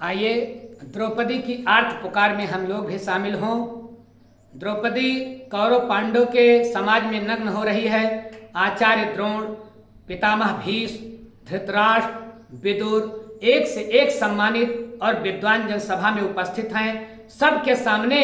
आइए द्रौपदी की आर्त पुकार में हम लोग भी शामिल हों। द्रौपदी कौरव पांडव के समाज में नग्न हो रही है। आचार्य द्रोण, पितामह भीष्म, धृतराष्ट्र, विदुर एक से एक सम्मानित और विद्वान जन सभा में उपस्थित हैं। सबके सामने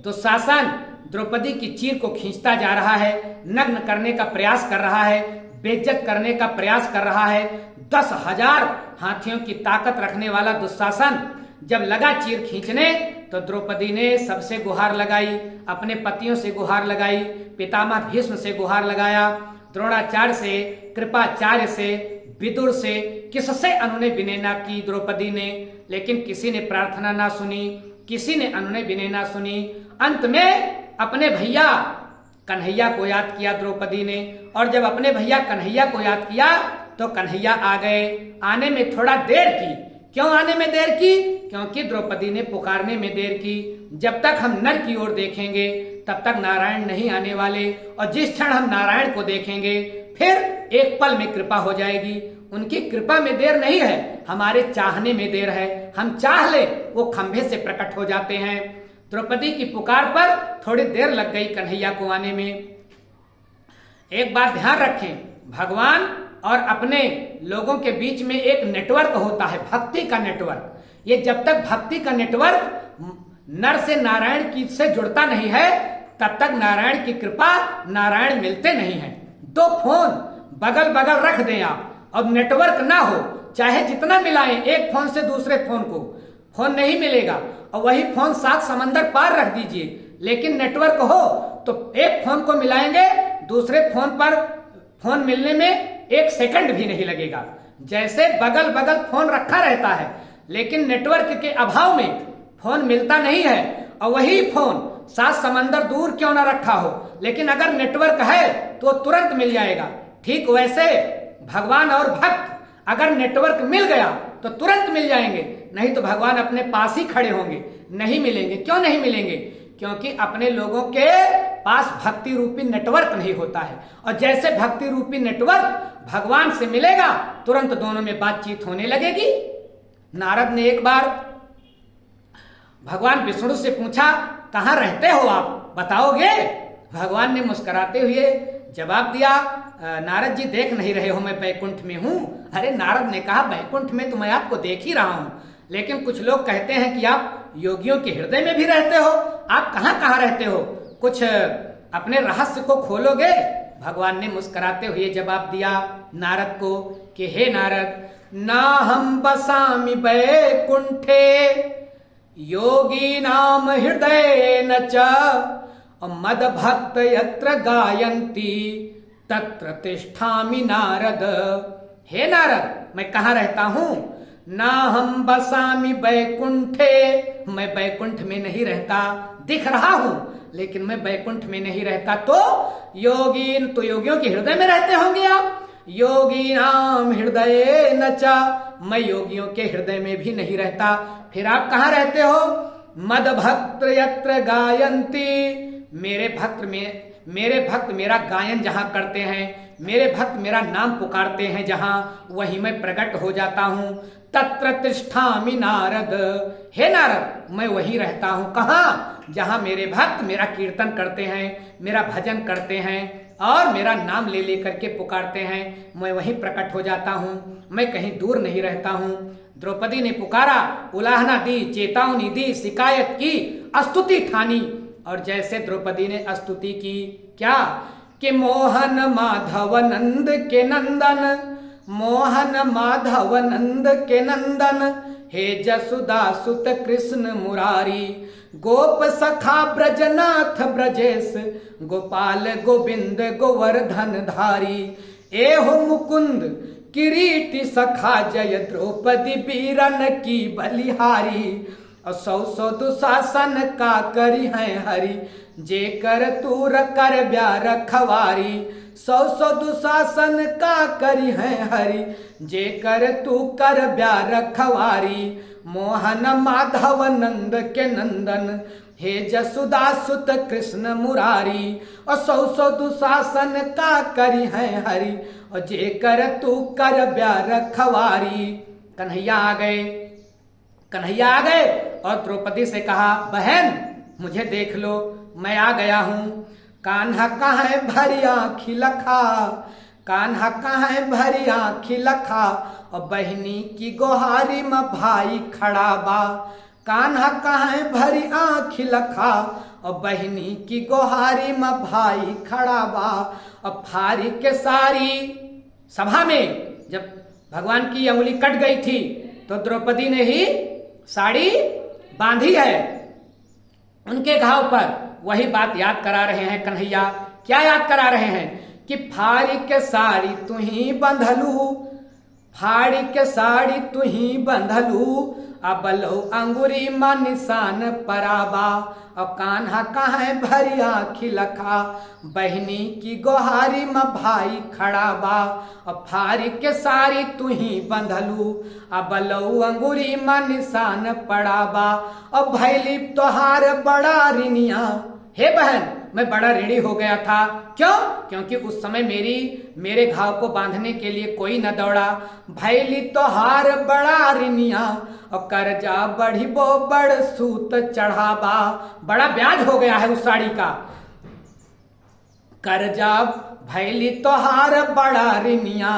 दुशासन द्रौपदी की चीर को खींचता जा रहा है, नग्न करने का प्रयास कर रहा है, बेइज्जत करने का प्रयास कर रहा है। 10,000 हाथियों की ताकत रखने वाला दुशासन जब लगा चीर खींचने तो द्रौपदी ने सबसे गुहार लगाई, अपने पतियों से गुहार लगाई, पितामह भीष्म से गुहार लगाया, द्रोणाचार्य से, कृपाचार्य से, विदुर से, किससे अनुनय विनय ना की द्रौपदी ने, लेकिन किसी ने प्रार्थना ना सुनी, किसी ने अनुनय विनय ना सुनी। अंत में अपने भैया कन्हैया को याद किया द्रौपदी ने, और जब अपने भैया कन्हैया को याद किया तो कन्हैया आ गए। आने में थोड़ा देर की। क्यों आने में देर की? क्योंकि द्रौपदी ने पुकारने में देर की। जब तक हम नर की ओर देखेंगे तब तक नारायण नहीं आने वाले, और जिस क्षण हम नारायण को देखेंगे फिर एक पल में कृपा हो जाएगी। उनकी कृपा में देर नहीं है, हमारे चाहने में देर है। हम चाह ले वो खंभे से प्रकट हो जाते हैं। द्रौपदी की पुकार पर थोड़ी देर लग गई कन्हैया को आने में। एक बात ध्यान रखें, भगवान और अपने लोगों के बीच में एक नेटवर्क होता है, भक्ति का नेटवर्क। ये जब तक भक्ति का नेटवर्क नर से नारायण की से जुड़ता नहीं है तब तक नारायण की कृपा, नारायण मिलते नहीं हैं। दो फोन बगल बगल रख दें आप, अब नेटवर्क ना हो, चाहे जितना मिलाएं एक फोन से दूसरे फोन को, फोन नहीं मिलेगा। और वही फोन 7 समंदर पार रख दीजिए, लेकिन नेटवर्क हो तो एक फोन को मिलाएंगे, दूसरे फोन पर फोन मिलने में 1 सेकंड भी नहीं लगेगा। जैसे बगल बगल फोन रखा रहता है, लेकिन नेटवर्क के अभाव में फोन मिलता नहीं है। और वही फोन 7 समंदर दूर क्यों ना रखा हो, लेकिन अगर नेटवर्क है तो तुरंत मिल जाएगा। ठीक वैसे भगवान और भक्त, अगर नेटवर्क मिल गया तो तुरंत मिल जाएंगे, नहीं तो भगवान अपने पास ही खड़े होंगे, नहीं मिलेंगे। क्यों नहीं मिलेंगे? क्योंकि अपने लोगों के पास भक्ति रूपी नेटवर्क नहीं होता है। और जैसे भक्ति रूपी नेटवर्क भगवान से मिलेगा, तुरंत दोनों में बातचीत होने लगेगी। नारद ने एक बार भगवान विष्णु से पूछा, कहाँ रहते हो आप, बताओगे? भगवान ने मुस्कुराते हुए जवाब दिया, नारद जी देख नहीं रहे हो मैं बैकुंठ में हूं। अरे नारद ने कहा, बैकुंठ में तो मैं आपको देख ही रहा हूं, लेकिन कुछ लोग कहते हैं कि आप योगियों के हृदय में भी रहते हो। आप कहाँ कहाँ रहते हो, कुछ अपने रहस्य को खोलोगे? भगवान ने मुस्कुराते हुए जवाब दिया नारद को कि हे नारद, ना हम बसामि बैकुंठे योगी नाम हृदय न च, मद भक्त यत्र गायन्ति तत्र तिष्ठामि नारद। हे नारद, मैं कहाँ रहता हूं? ना हम बसामि बैकुंठे, मैं बैकुंठ में नहीं रहता, दिख रहा हूं लेकिन मैं बैकुंठ में नहीं रहता। तो योगीन, तो योगियों के हृदय में रहते होंगे आप। योगी नाम हृदय न च, मैं योगियों के हृदय में भी नहीं रहता। फिर आप कहाँ रहते हो? मद भक्त यत्र गायन्ति, मेरे भक्त मेरा गायन जहां करते हैं, मेरे भक्त मेरा नाम पुकारते हैं जहां, वहीं मैं प्रकट हो जाता हूं। तत्र तिष्ठामि नारद, हे नारद, मैं वहीं रहता हूं। कहाँ? जहां मेरे भक्त मेरा कीर्तन करते हैं, मेरा भजन करते हैं और मेरा नाम ले लेकर के पुकारते हैं, मैं वहीं प्रकट हो जाता हूं। मैं कहीं दूर नहीं रहता हूं। द्रौपदी ने पुकारा, उलाहना दी, चेतावनी दी, शिकायत की, स्तुति ठानी। और जैसे द्रौपदी ने स्तुति की, क्या कि मोहन माधव नंद के नंदन, मोहन माधव नंद के नंदन, हे जसुदा सुत कृष्ण मुरारी, गोप सखा ब्रजनाथ ब्रजेश, गोपाल गोविंद गोवर्धन धारी, एहो मुकुंद किरीटी सखा जय द्रौपदी बीरन की बलिहारी, और 100 दुशासन का करी है हरि, जे कर तूर कर ब्यार खवारी। 100 दुशासन का करी है हरि, जे कर तू कर ब्यार खवारी। मोहन माधव नंद के नंदन, हे जसुदा सुत कृष्ण मुरारी, और 100 दुशासन का करी है हरि, और जे कर तू कर ब्यार खवारी। कन्हैया आ गए। कन्हैया आ गए और द्रौपदी से कहा, बहन मुझे देख लो, मैं आ गया हूं। कान्हा कहाँ है भरी आँखी लखा, कान्हा कहाँ है भरी आँखी लखा, और बहनी की गोहारी में भाई खड़ा बा। कान्हा कहाँ है भरी आँखी लखा, और बहनी की गोहारी में भाई खड़ा बा। और फारी के सारी सभा में जब भगवान की अंगुली कट गई थी तो द्रौपदी ने ही साड़ी बांधी है उनके घाव पर। वही बात याद करा रहे हैं कन्हैया। क्या याद करा रहे हैं कि फाड़ी के साड़ी तू ही बंधलू, फाड़ी के साड़ी तू ही बंधलू, अब लो अंगुरी मा निशान पराबा। और कान्हा कहाँ है भरी आँखी लखा, बहनी की गोहारी में भाई खड़ा बा। और फाड़ी के साड़ी तू ही बंधलू, अब लो अंगुरी मा निशान पड़ाबा। और भैली तोहार बड़ा ऋणिया, हे बहन मैं बड़ा ऋणी हो गया था। क्यों? क्योंकि उस समय मेरे घाव को बांधने के लिए कोई न दौड़ा। भैली तोहार बड़ा ऋणिया, और कर्जा बढ़ी बो बड़ सूत चढ़ाबा। बड़ा ब्याज हो गया है उस साड़ी का। कर्जा भैली तोहार बड़ा ऋणिया,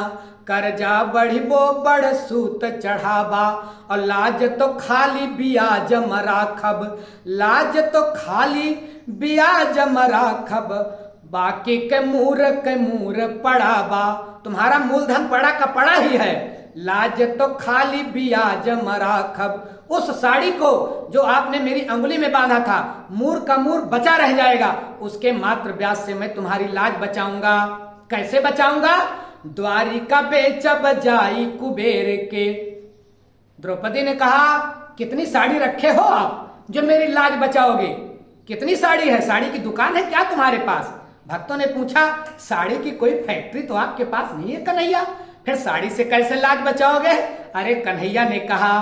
कर्जा बढ़ी बो बड़ सूत चढ़ाबा। और लाज तो खाली बियाज मराखब, लाज तो खाली बियाज मराखब, बाकी के मूर पड़ाबा। तुम्हारा मूलधन पड़ा का पड़ा ही है, लाज तो खाली बियाज मराखब। उस साड़ी को जो आपने मेरी अंगुली में बांधा था, मूर का मूर बचा रह जाएगा, उसके मात्र ब्याज से मैं तुम्हारी लाज बचाऊंगा। कैसे बचाऊंगा? द्वारिका बेचब जाई कुबेर के। द्रौपदी ने कहा, कितनी साड़ी रखे हो आप जो मेरी लाज बचाओगे? कितनी साड़ी है? साड़ी की दुकान है क्या तुम्हारे पास? भक्तों ने पूछा, साड़ी की कोई फैक्ट्री तो आपके पास नहीं है कन्हैया, फिर साड़ी से कैसे लाज बचाओगे? अरे कन्हैया ने कहा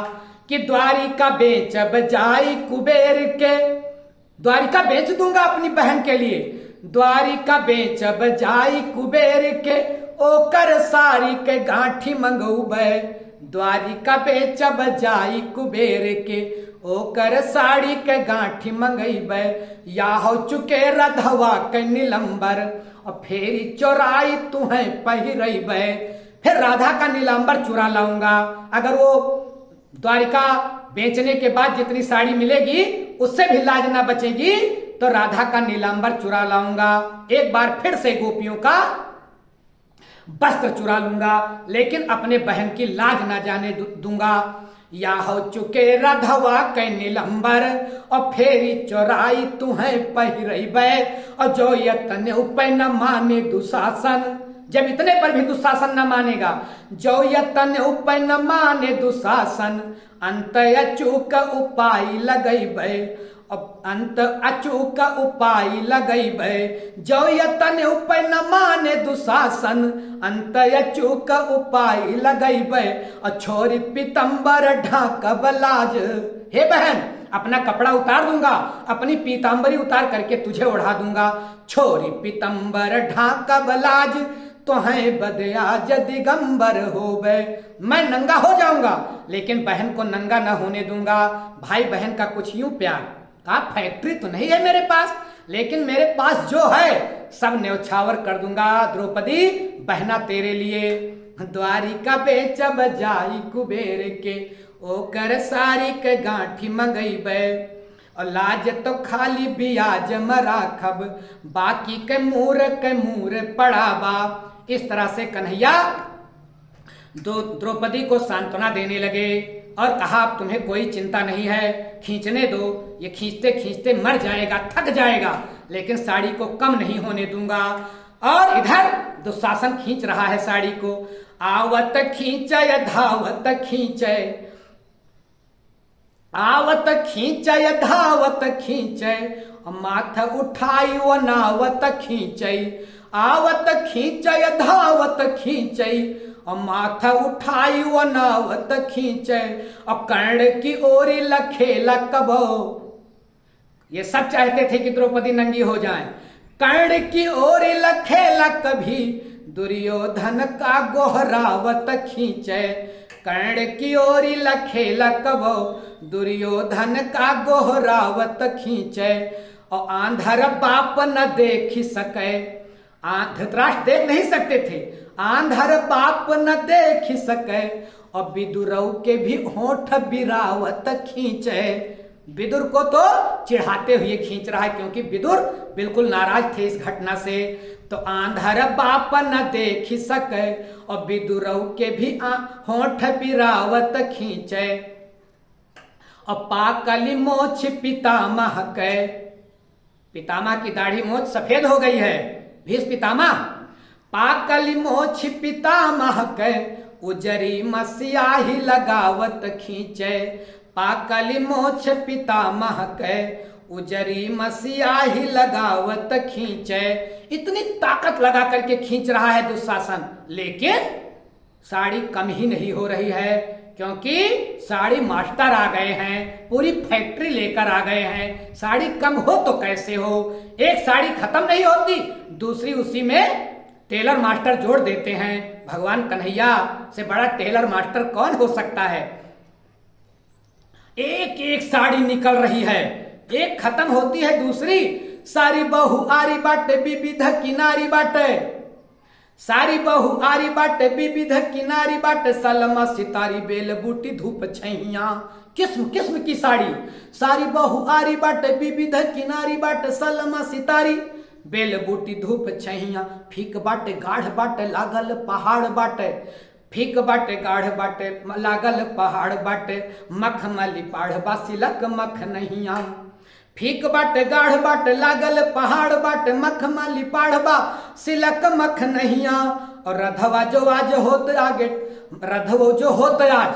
कि द्वारिका बेचब जाई कुबेर के, द्वारिका बेच दूंगा अपनी बहन के लिए। द्वारिका बेचब जाई कुबेर के, ओकर साड़ी के गांठी मंगऊबे। द्वारिका बेचब जाई कुबेर के, ओकर साड़ी के गांठी मंगईबे। या हो चुके रधवा के नीलंबर, और फेरी चोराई तुम्हें पहिरईबे। फिर राधा का नीलांबर चुरा लाऊंगा। अगर वो द्वारिका बेचने के बाद जितनी साड़ी मिलेगी उससे भी लाज ना बचेगी तो राधा का नीलांबर चुरा लाऊंगा। एक बार फिर से गोपियों का वस्त्र चुरा लूंगा, लेकिन अपने बहन की लाज ना जाने दूंगा। या हो चुके रधवा के नीलंबर, और फेरी चोराई तुम्हें पहिरईबे। और जो यतन उपै न माने दुशासन, जब इतने पर भी दुशासन न मानेगा, जो यतन उपै न माने दुशासन, अंत अचूक उपाय लगईबे। अंत अचूक उपाय लगईबे। जो यतन उपै न माने दुशासन, अंत अचूक उपाय लगईबे। और छोरी पीतम्बर ढाकब लाज, हे बहन अपना कपड़ा उतार दूंगा, अपनी पीताम्बरी उतार करके तुझे ओढ़ा दूंगा। छोरी पीतम्बर ढाकब लाज, तुहें बदयाज दिगंबर होबे। मैं नंगा हो जाऊंगा लेकिन बहन को नंगा न होने दूंगा। भाई बहन का कुछ यूं प्यार। आप फैक्ट्री तो नहीं है मेरे पास, लेकिन मेरे पास जो है सब न्यौछावर कर दूंगा। द्रौपदी बहना तेरे लिए। द्वारिका बेचब जाई कुबेर के, ओकर साड़ी के गांठी मंगईबे। और लाज तो खाली बियाज मराखब, बाकी के मूर पड़ाबा। इस तरह से कन्हैया द्रौपदी को सांत्वना देने लगे और कहा, अब तुम्हें कोई चिंता नहीं है, खींचने दो, ये खींचते खींचते मर जाएगा, थक जाएगा, लेकिन साड़ी को कम नहीं होने दूंगा। और इधर दुशासन खींच रहा है साड़ी को। आवत खींचय धावत खींचय, आवत खींचय धावत खींचय, माथ उठाई वो नावत खींचय। आवत खींचय धावत खींचय, और माथा उठाई वो नावत खींचे। और कर्ण की ओरी लखेला कबो, ये सब चाहते थे कि द्रौपदी नंगी हो जाए। कर्ण की ओरी लखेला कभी, दुर्योधन का गोहरावत खींचे। कर्ण की ओरी लखे लकबो दुर्योधन का गोहरावत खींचे और आंधर बाप न देख सके। धृतराष्ट्र देख नहीं सकते थे, आंधर बाप न देख सके और विदुरऊ के भी होठ बिरावत खींचे। विदुर को तो चिढ़ाते हुए खींच रहा है क्योंकि विदुर बिल्कुल नाराज थे इस घटना से। तो आंधर बाप न देख सके और विदुरऊ के भी होठ बिरावत खींचे और पाकली मोछ पितामह के। पितामह की दाढ़ी मोछ सफेद हो गई है। भीष्म पितामह पाकली मोछ पितामह के उजरी मसियाही लगावत खींचे। पाकली मोछ पितामह के उजरी मसियाही लगावत खींचे। इतनी ताकत लगा करके खींच रहा है दुशासन, लेकिन साड़ी कम ही नहीं हो रही है क्योंकि साड़ी मास्टर आ गए हैं, पूरी फैक्ट्री लेकर आ गए हैं। साड़ी कम हो तो कैसे हो, एक साड़ी खत्म नहीं होती, दूसरी उसी में टेलर मास्टर जोड़ देते हैं। भगवान कन्हैया से बड़ा टेलर मास्टर कौन हो सकता है। एक एक साड़ी निकल रही है, एक खत्म होती है दूसरी। सारी बहु आरी बाटे विविध किनारी बाटे, सारी बहु आरी बाटे विविध किनारी बाटे। सलमा सितारी बेल बूटी धूप छैया, किस्म किस्म की साड़ी। सारी बहु आरी बाटे विविध किनारी बाटे। सलमा सितारी बेल बूटी धूप छैया। फीक बाटे गाढ़ बाटे लागल पहाड़ बाटे, फीक बाटे गाढ़ बाटे लागल पहाड़ बाटे। मखमली पाढ़ बा सिलक मख नहिया। फीक बाटे गाढ़ बाटे लागल पहाड़ बाटे। मखमली पाढ़ बा सिलक मख नहिया। और रधवा जो आज होत आगे, रधवो जो होत आज,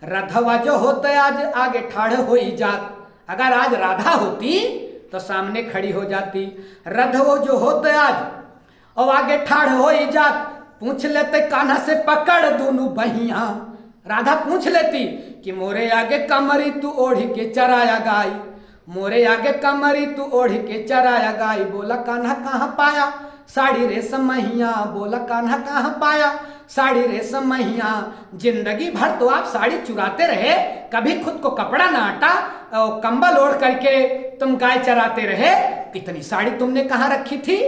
रधवा जो होत आज आगे ठाढ़ हो जात। अगर आज राधा होती तो सामने खड़ी हो जाती। रधवो जो होते आज और आगे ठाढ़ हो जात। पूछ लेते कान्हा से पकड़ दोनों बहिया। राधा पूछ लेती कि मोरे आगे कमरी तू ओढ़ के चराया गाय, मोरे आगे कमरी तू ओढ़ के चराया गाय। बोला कान्हा कहाँ पाया साड़ी रेशम महिया, बोला कान्हा कहाँ पाया साड़ी रेशम महिया। जिंदगी भर तो आप साड़ी चुराते रहे, कभी खुद को कपड़ा ना आटा और कंबल ओढ़ करके तुम गाय चराते रहे। इतनी साड़ी तुमने कहाँ रखी थी।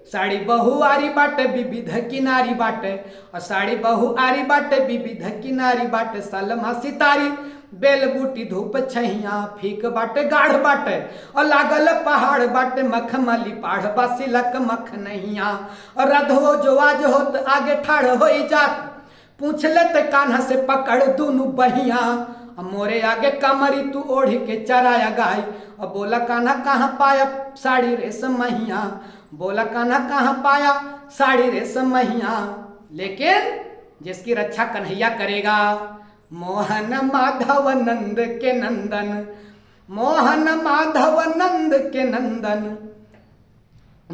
साड़ी बहु आरी बाटे विविध किनारी बाटे, और साड़ी बहु आरी बाटे विविध किनारी बाटे। सलमा सितारी बेल बूटी धूप छैया। फीक बाटे गाढ़ बाटे और लागल पहाड़ बाटे। मखमली पाढ़ बा सिलक मख नहिया। और रधो जो आज होत आगे ठाढ़ हो जात। पूछ लेते कान्हा से पकड़ दोनों बहिया। मोरे आगे कमरी तू ओढ़ के चराया गाय। और बोला कान्हा कहाँ पाया साड़ी रेशम महिया, बोला कान्हा कहाँ पाया साड़ी रेशम महिया। लेकिन जिसकी रक्षा कन्हैया करेगा, मोहन माधव नंद के नंदन, मोहन माधव नंद के नंदन,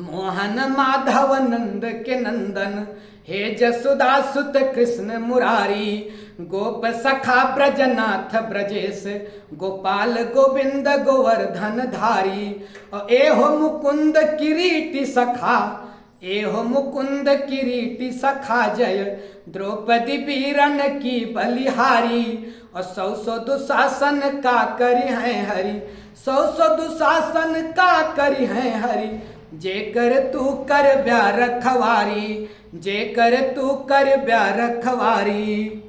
मोहन माधव नंद के नंदन। हे जसुदा सुत कृष्ण मुरारी, गोप सखा ब्रजनाथ ब्रजेश। गोपाल गोविंद गोवर्धन धारी। और एहो मुकुंद किरीटी सखा, एहो मुकुंद किरीटी सखा जय। द्रौपदी वीरन की बलिहारी। और सौ सौ दुशासन का करी है हरि, सौ सौ दुशासन का करी है हरि। जे कर तू कर ब्याह रखवारी, जे कर तू कर ब्याह रखवारी।